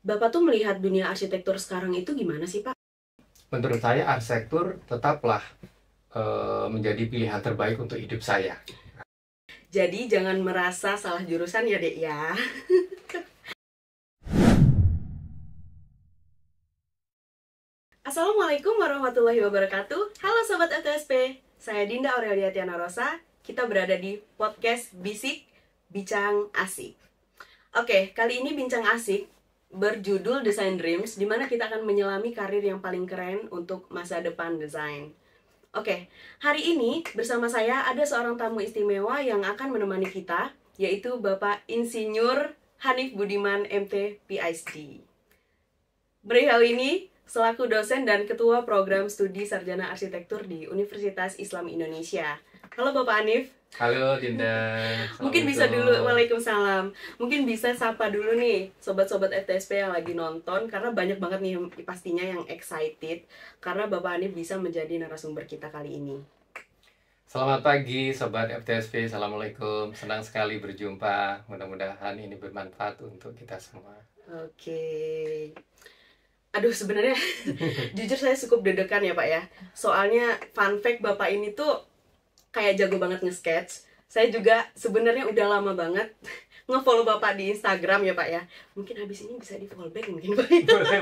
Bapak tuh melihat dunia arsitektur sekarang itu gimana sih, Pak? Menurut saya arsitektur tetaplah menjadi pilihan terbaik untuk hidup saya. Jadi jangan merasa salah jurusan ya, Dek ya. Assalamualaikum warahmatullahi wabarakatuh. Halo Sobat FTSP, saya Dinda Aurelia Tiana Rosa. Kita berada di podcast Bisik Bincang Asik. Oke, kali ini Bincang Asik berjudul Design Dreams, di mana kita akan menyelami karir yang paling keren untuk masa depan desain. Oke, hari ini bersama saya ada seorang tamu istimewa yang akan menemani kita, yaitu Bapak Insinyur Hanif Budiman MT PhD. Beliau ini selaku dosen dan ketua program studi sarjana arsitektur di Universitas Islam Indonesia. Halo Bapak Hanif. Halo Dinda. Mungkin bisa dulu, waalaikumsalam. Mungkin bisa sapa dulu nih sobat-sobat FTSP yang lagi nonton, karena banyak banget nih pastinya yang excited karena Bapak Hanif bisa menjadi narasumber kita kali ini. Selamat pagi Sobat FTSP, Assalamualaikum. Senang sekali berjumpa, mudah-mudahan ini bermanfaat untuk kita semua. Oke. Aduh, sebenarnya jujur saya cukup deg-degan ya Pak ya. Soalnya fun fact Bapak ini tuh kayak jago banget nge-sketch. Saya juga sebenarnya udah lama banget nge-follow Bapak di Instagram ya Pak ya. Mungkin habis ini bisa di-follow back mungkin Pak.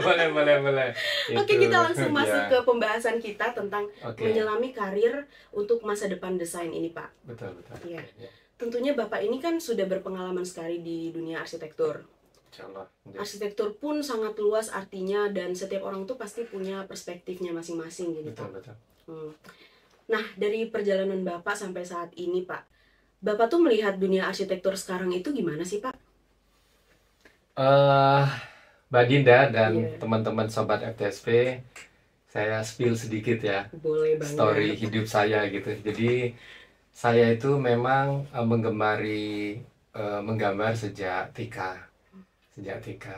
Boleh. Oke, kita langsung Ya. masuk ke pembahasan kita tentang Oke. menyelami karir untuk masa depan desain ini Pak. Betul. Iya. Ya, Tentunya Bapak ini kan sudah berpengalaman sekali di dunia arsitektur. Insyaallah. Ya. Arsitektur pun sangat luas artinya, dan setiap orang tuh pasti punya perspektifnya masing-masing gitu Pak. Betul. Nah, dari perjalanan Bapak sampai saat ini Pak, Bapak tuh melihat dunia arsitektur sekarang itu gimana sih Pak? Mbak Dinda dan Iya. teman-teman Sobat FTSP, saya spill sedikit ya. Boleh banget. Story hidup saya gitu. Jadi saya itu memang menggambar sejak TK.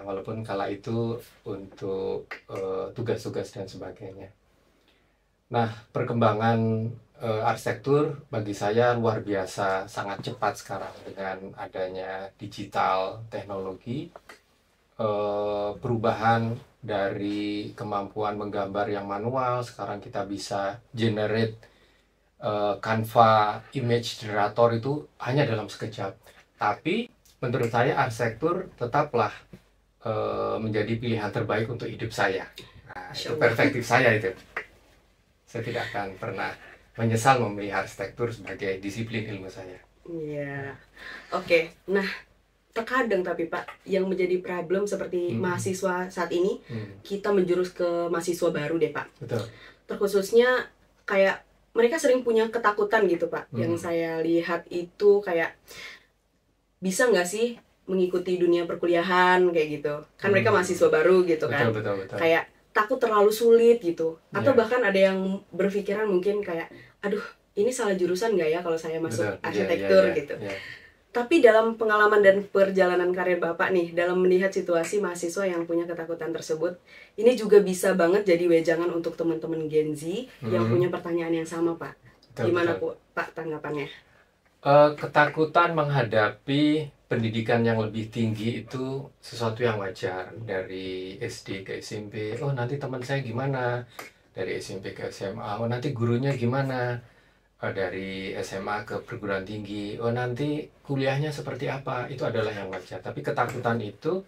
Walaupun kala itu untuk tugas-tugas dan sebagainya. Nah, perkembangan arsitektur bagi saya luar biasa, sangat cepat sekarang dengan adanya digital teknologi. Perubahan dari kemampuan menggambar yang manual, sekarang kita bisa generate Canva image generator itu hanya dalam sekejap. Tapi menurut saya arsitektur tetaplah menjadi pilihan terbaik untuk hidup saya. Nah, itu perspektif saya itu. Saya tidak akan pernah menyesal memilih arsitektur sebagai disiplin ilmu saya. Iya. Oke. Nah, terkadang tapi Pak, yang menjadi problem seperti mahasiswa saat ini, kita menjurus ke mahasiswa baru deh Pak. Betul. Terkhususnya kayak mereka sering punya ketakutan gitu Pak. Yang saya lihat itu kayak, bisa nggak sih mengikuti dunia perkuliahan kayak gitu? Kan mereka mahasiswa baru gitu kan. Betul. Kayak takut terlalu sulit gitu. Atau Iya. bahkan ada yang berpikiran mungkin kayak, aduh ini salah jurusan nggak ya kalau saya masuk Betul. arsitektur Iya. gitu. Tapi dalam pengalaman dan perjalanan karir Bapak nih, dalam melihat situasi mahasiswa yang punya ketakutan tersebut, ini juga bisa banget jadi wejangan untuk teman-teman Gen Z yang punya pertanyaan yang sama Pak. Gimana Pak tanggapannya? Ketakutan menghadapi pendidikan yang lebih tinggi itu sesuatu yang wajar. Dari SD ke SMP, oh nanti teman saya gimana? Dari SMP ke SMA, oh nanti gurunya gimana? Dari SMA ke perguruan tinggi, oh nanti kuliahnya seperti apa? Itu adalah yang wajar. Tapi ketakutan itu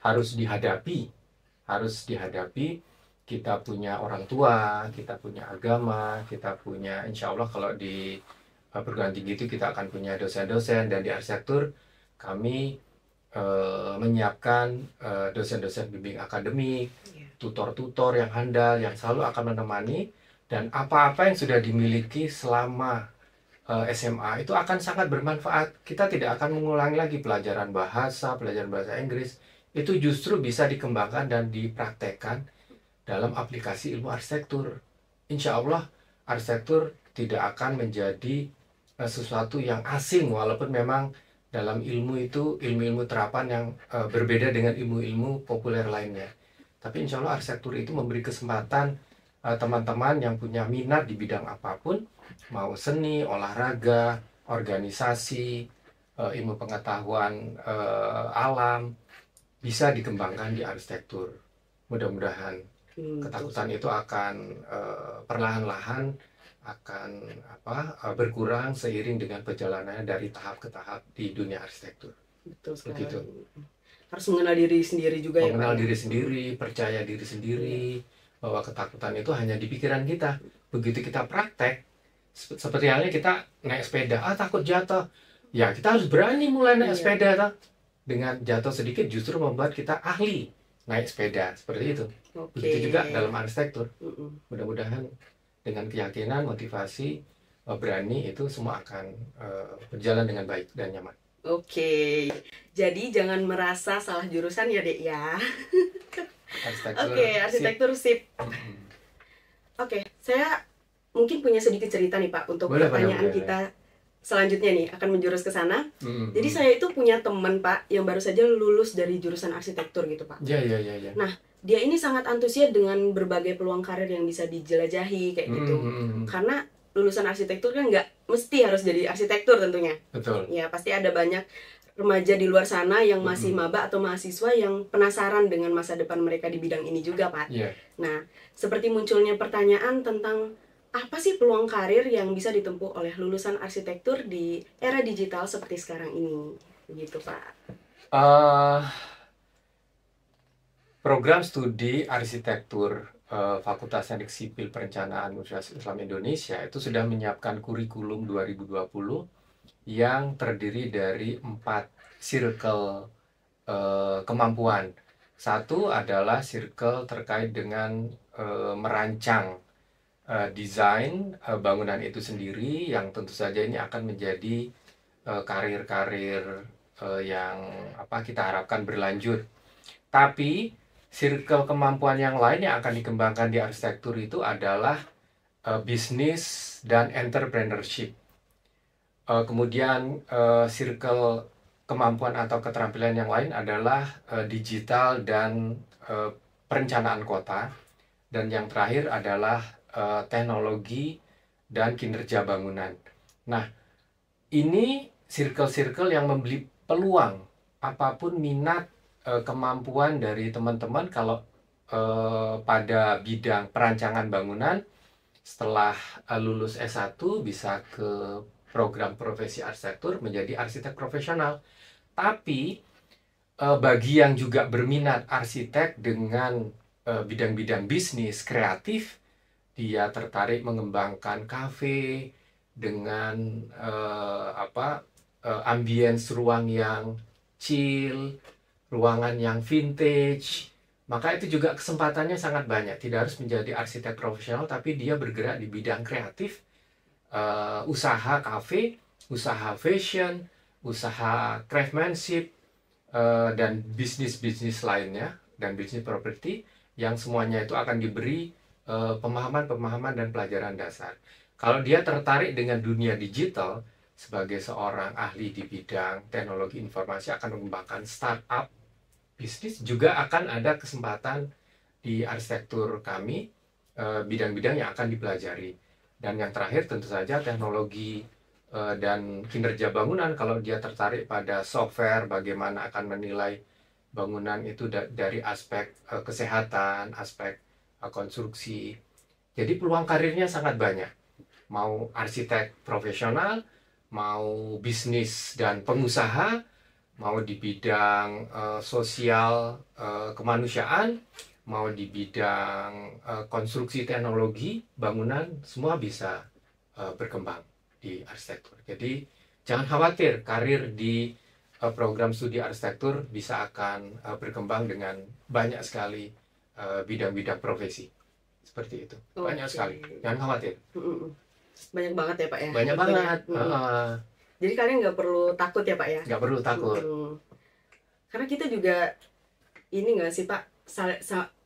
harus dihadapi. Kita punya orang tua, kita punya agama, kita punya, insya Allah kalau di perguruan tinggi itu kita akan punya dosen-dosen, dan di arsitektur kami menyiapkan dosen-dosen bimbing akademik, tutor-tutor yang handal yang selalu akan menemani, dan apa-apa yang sudah dimiliki selama SMA itu akan sangat bermanfaat. Kita tidak akan mengulangi lagi pelajaran bahasa Inggris. Itu justru bisa dikembangkan dan dipraktekkan dalam aplikasi ilmu arsitektur. Insya Allah arsitektur tidak akan menjadi sesuatu yang asing, walaupun memang dalam ilmu itu ilmu-ilmu terapan yang berbeda dengan ilmu-ilmu populer lainnya. Tapi insya Allah arsitektur itu memberi kesempatan teman-teman yang punya minat di bidang apapun, mau seni, olahraga, organisasi, ilmu pengetahuan alam, bisa dikembangkan di arsitektur. Mudah-mudahan Terus. ketakutan itu akan perlahan-lahan akan berkurang seiring dengan perjalanannya dari tahap ke tahap di dunia arsitektur. Betul sekali. Begitu. Harus mengenal diri sendiri juga ya Pak. Mengenal diri sendiri, percaya diri sendiri, bahwa ketakutan itu hanya di pikiran kita. Begitu kita praktek, seperti halnya kita naik sepeda, takut jatuh. Ya, kita harus berani mulai naik sepeda. Toh. Dengan jatuh sedikit justru membuat kita ahli naik sepeda. Seperti itu. Begitu juga dalam arsitektur. Mudah-mudahan dengan keyakinan, motivasi, berani, itu semua akan berjalan dengan baik dan nyaman. Oke, jadi jangan merasa salah jurusan ya Dek ya. Arsitektur sip. Oke, saya mungkin punya sedikit cerita nih Pak untuk pertanyaan kita selanjutnya nih akan menjurus ke sana. Jadi saya itu punya teman Pak yang baru saja lulus dari jurusan arsitektur gitu Pak. Iya. Nah, dia ini sangat antusias dengan berbagai peluang karir yang bisa dijelajahi kayak gitu. Karena lulusan arsitektur kan nggak mesti harus jadi arsitektur tentunya. Betul. Ya, pasti ada banyak remaja di luar sana yang masih maba atau mahasiswa yang penasaran dengan masa depan mereka di bidang ini juga, Pak. Nah, seperti munculnya pertanyaan tentang apa sih peluang karir yang bisa ditempuh oleh lulusan arsitektur di era digital seperti sekarang ini? Begitu, Pak. Program studi arsitektur Fakultas Teknik Sipil Perencanaan Universitas Islam Indonesia itu sudah menyiapkan kurikulum 2020 yang terdiri dari 4 circle kemampuan. Satu adalah circle terkait dengan merancang desain bangunan itu sendiri, yang tentu saja ini akan menjadi karir-karir yang kita harapkan berlanjut. Tapi circle kemampuan yang lain yang akan dikembangkan di arsitektur itu adalah bisnis dan entrepreneurship. Kemudian circle kemampuan atau keterampilan yang lain adalah digital dan perencanaan kota. Dan yang terakhir adalah teknologi dan kinerja bangunan. Nah, ini circle-circle yang memberi peluang apapun minat kemampuan dari teman-teman kalau pada bidang perancangan bangunan setelah lulus S1 bisa ke program profesi arsitektur menjadi arsitek profesional. Tapi bagi yang juga berminat arsitek dengan bidang-bidang bisnis kreatif, dia tertarik mengembangkan kafe dengan ambience ruang yang chill, ruangan yang vintage, maka itu juga kesempatannya sangat banyak. Tidak harus menjadi arsitek profesional, tapi dia bergerak di bidang kreatif, usaha kafe, usaha fashion, usaha craftsmanship, dan bisnis-bisnis lainnya, dan bisnis properti, yang semuanya itu akan diberi pemahaman-pemahaman dan pelajaran dasar. Kalau dia tertarik dengan dunia digital, sebagai seorang ahli di bidang teknologi informasi akan mengembangkan startup bisnis, juga akan ada kesempatan di arsitektur kami, bidang-bidang yang akan dipelajari. Dan yang terakhir tentu saja teknologi dan kinerja bangunan. Kalau dia tertarik pada software, bagaimana akan menilai bangunan itu dari aspek kesehatan, aspek konstruksi. Jadi peluang karirnya sangat banyak. Mau arsitek profesional, mau bisnis dan pengusaha, mau di bidang sosial kemanusiaan, mau di bidang konstruksi teknologi bangunan, semua bisa berkembang di arsitektur. Jadi jangan khawatir, karir di program studi arsitektur bisa akan berkembang dengan banyak sekali bidang-bidang profesi. Seperti itu. Banyak sekali. Jangan khawatir. Banyak banget ya Pak ya? Banyak banget. Jadi kalian nggak perlu takut ya Pak ya? Nggak perlu takut. Karena kita juga ini nggak sih Pak,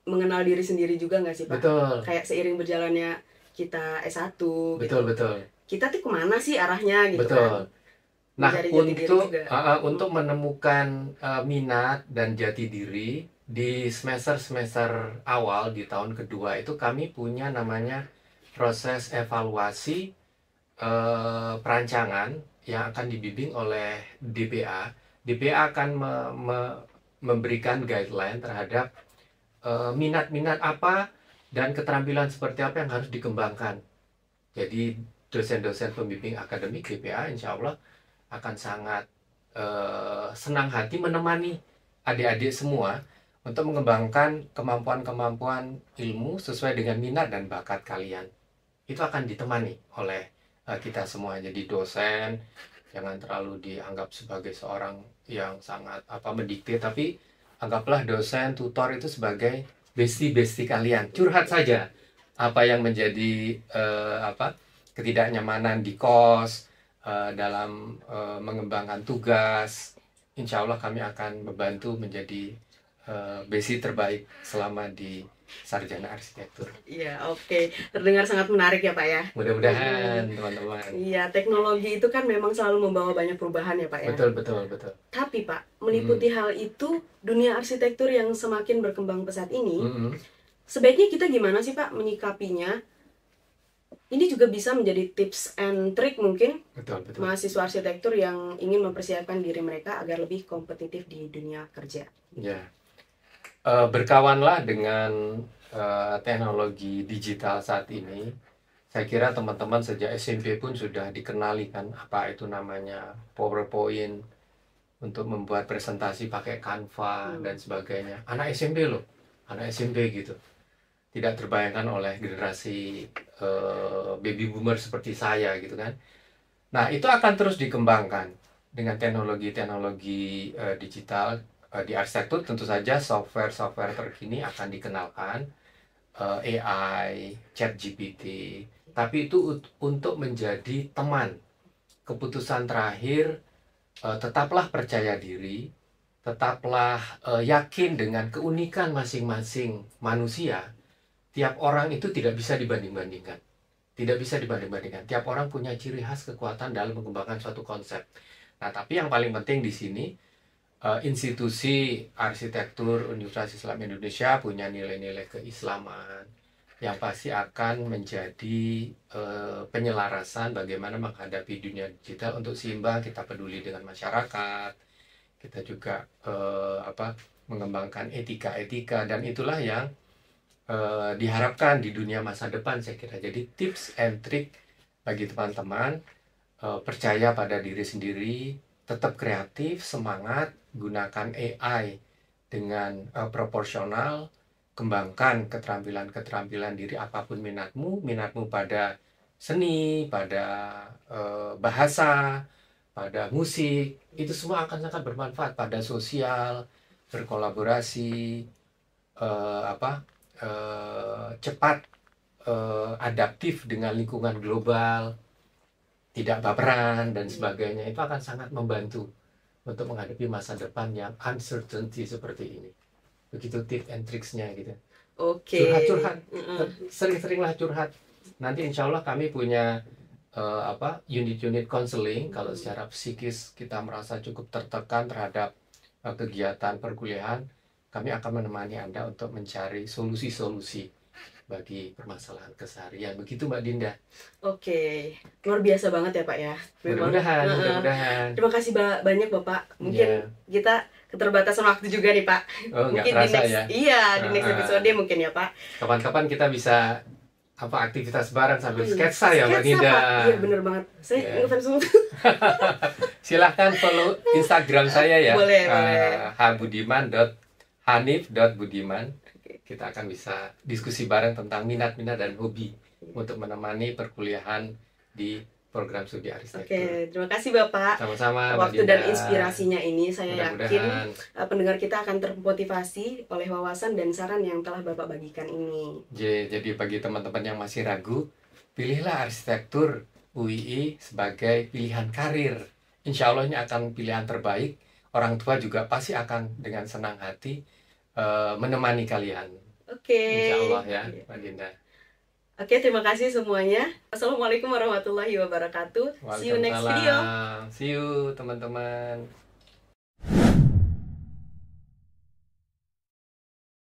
mengenal diri sendiri juga nggak sih Pak? Betul. Kayak seiring berjalannya kita S1 betul, gitu. Betul. Kita tuh kemana sih arahnya gitu betul. Kan? Nah, untuk menemukan minat dan jati diri di semester awal di tahun kedua itu kami punya namanya proses evaluasi perancangan yang akan dibimbing oleh DPA. DPA akan memberikan guideline terhadap minat-minat apa dan keterampilan seperti apa yang harus dikembangkan. Jadi dosen-dosen pembimbing akademik GPA insya Allah akan sangat senang hati menemani adik-adik semua untuk mengembangkan kemampuan-kemampuan ilmu sesuai dengan minat dan bakat kalian. Itu akan ditemani oleh kita semua. Jadi dosen jangan terlalu dianggap sebagai seorang yang sangat mendikte, tapi anggaplah dosen, tutor itu sebagai bestie-bestie kalian. Curhat saja apa yang menjadi ketidaknyamanan di kos, dalam mengembangkan tugas. Insya Allah kami akan membantu menjadi bestie terbaik selama di sarjana arsitektur. Iya, oke. Terdengar sangat menarik ya Pak ya. Mudah-mudahan teman-teman. Iya, teknologi itu kan memang selalu membawa banyak perubahan ya Pak ya. Betul, betul, betul. Tapi Pak, meliputi hal itu, dunia arsitektur yang semakin berkembang pesat ini, sebaiknya kita gimana sih Pak menyikapinya? Ini juga bisa menjadi tips and trick mungkin Betul, betul. mahasiswa arsitektur yang ingin mempersiapkan diri mereka agar lebih kompetitif di dunia kerja. Ya. Berkawanlah dengan teknologi digital saat ini. Saya kira teman-teman sejak SMP pun sudah dikenali kan apa itu namanya PowerPoint, untuk membuat presentasi pakai Canva dan sebagainya. Anak SMP loh, anak SMP gitu. Tidak terbayangkan oleh generasi baby boomer seperti saya gitu kan. Nah, itu akan terus dikembangkan dengan teknologi-teknologi digital. Di arsitektur tentu saja software-software terkini akan dikenalkan, AI, ChatGPT, tapi itu untuk menjadi teman. Keputusan terakhir, tetaplah percaya diri, tetaplah yakin dengan keunikan masing-masing manusia. Tiap orang itu tidak bisa dibanding-bandingkan. Tidak bisa dibanding-bandingkan. Tiap orang punya ciri khas kekuatan dalam mengembangkan suatu konsep. Nah, tapi yang paling penting di sini, institusi arsitektur Universitas Islam Indonesia punya nilai-nilai keislaman yang pasti akan menjadi penyelarasan bagaimana menghadapi dunia digital untuk seimbang. Kita peduli dengan masyarakat, kita juga mengembangkan etika-etika, dan itulah yang diharapkan di dunia masa depan saya kira. Jadi tips and trick bagi teman-teman, percaya pada diri sendiri, tetap kreatif, semangat, gunakan AI dengan proporsional, kembangkan keterampilan-keterampilan diri apapun minatmu pada seni, pada bahasa, pada musik, itu semua akan sangat bermanfaat pada sosial, berkolaborasi, cepat adaptif dengan lingkungan global, tidak baperan dan sebagainya. Itu akan sangat membantu untuk menghadapi masa depan yang uncertainty seperti ini. Begitu tips and tricksnya gitu. Oke. Curhat-curhat, sering-seringlah curhat. Nanti insya Allah kami punya unit-unit counseling. Kalau secara psikis kita merasa cukup tertekan terhadap kegiatan perkuliahan, kami akan menemani Anda untuk mencari solusi-solusi bagi permasalahan keseharian. Begitu Mbak Dinda. Oke, luar biasa banget ya Pak ya. Mudah-mudahan. Terima kasih banyak Bapak. Mungkin kita keterbatasan waktu juga nih Pak. Oh, mungkin terasa, di next, ya? Iya, di next episode mungkin ya Pak. Kapan-kapan kita bisa aktivitas bareng sambil sketsa ya Mbak Dinda. Iya bener banget. Saya ngefans semua. Silahkan follow Instagram saya ya. Boleh. hanif.budiman. Kita akan bisa diskusi bareng tentang minat-minat dan hobi untuk menemani perkuliahan di program studi arsitektur. Oke, terima kasih Bapak. Sama-sama. Waktu dan inspirasinya ini saya yakin Mudah-mudahan pendengar kita akan termotivasi oleh wawasan dan saran yang telah Bapak bagikan ini. Jadi bagi teman-teman yang masih ragu, pilihlah arsitektur UII sebagai pilihan karir. Insya Allah ini akan pilihan terbaik. Orang tua juga pasti akan dengan senang hati menemani kalian. Oke. Insya Allah ya, Mbak Dinda. Oke, terima kasih semuanya. Assalamualaikum warahmatullahi wabarakatuh. See you next video. See you teman-teman.